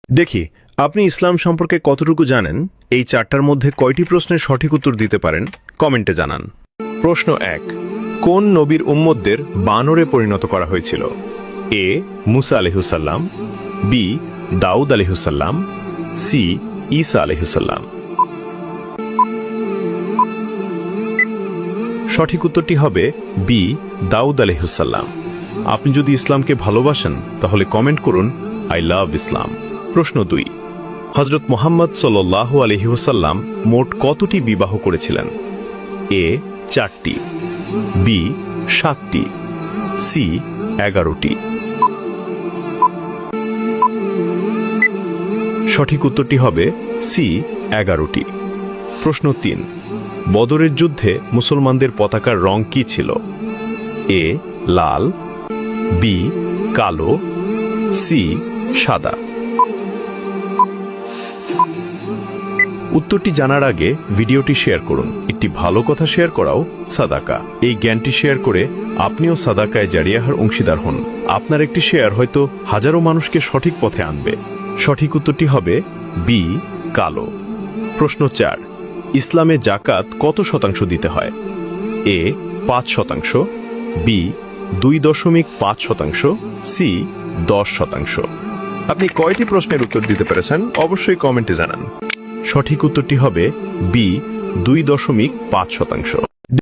দেখি আপনি ইসলাম সম্পর্কে কতটুকু জানেন। এই চারটার মধ্যে কয়টি প্রশ্নের সঠিক উত্তর দিতে পারেন কমেন্টে জানান। প্রশ্ন 1, কোন নবীর উম্মতদের বানরে পরিণত করা হয়েছিল? এ মুসা আলাইহিসসালাম, বি দাউদ আলাইহিসসালাম, সি ঈসা আলাইহিসসালাম। সঠিক উত্তরটি হবে বি দাউদ আলাইহিসসালাম। আপনি যদি ইসলামকে ভালোবাসেন তাহলে কমেন্ট করুন আই লাভ ইসলাম। প্রশ্ন 2, হযরত মুহাম্মদ সাল্লাল্লাহু আলাইহি ওয়াসাল্লাম মোট কতটি বিবাহ করেছিলেন? এ 4টি, বি 7টি, সি 11টি। সঠিক উত্তরটি হবে সি 11টি। প্রশ্ন 3, বদরের যুদ্ধে মুসলমানদের পতাকার রং কি ছিল? এ লাল, বি কালো, সি সাদা। উত্তরটি জানার আগে ভিডিওটি শেয়ার করুন। একটি ভালো কথা শেয়ার করাও সাদাকা। এই জ্ঞানটি শেয়ার করে আপনিও সাদাকায় জারিয়াহার অংশীদার হন। আপনার একটি শেয়ার হয়তো হাজারো মানুষকে সঠিক পথে আনবে। সঠিক উত্তরটি হবে বি কালো। প্রশ্ন 4, ইসলামে জাকাত কত শতাংশ দিতে হয়? এ 5%, বি 2.5%, সি 10%। আপনি কয়টি প্রশ্নের উত্তর দিতে পেরেছেন অবশ্যই কমেন্টে জানান। সঠিক উত্তরটি হবে বি 2.5%।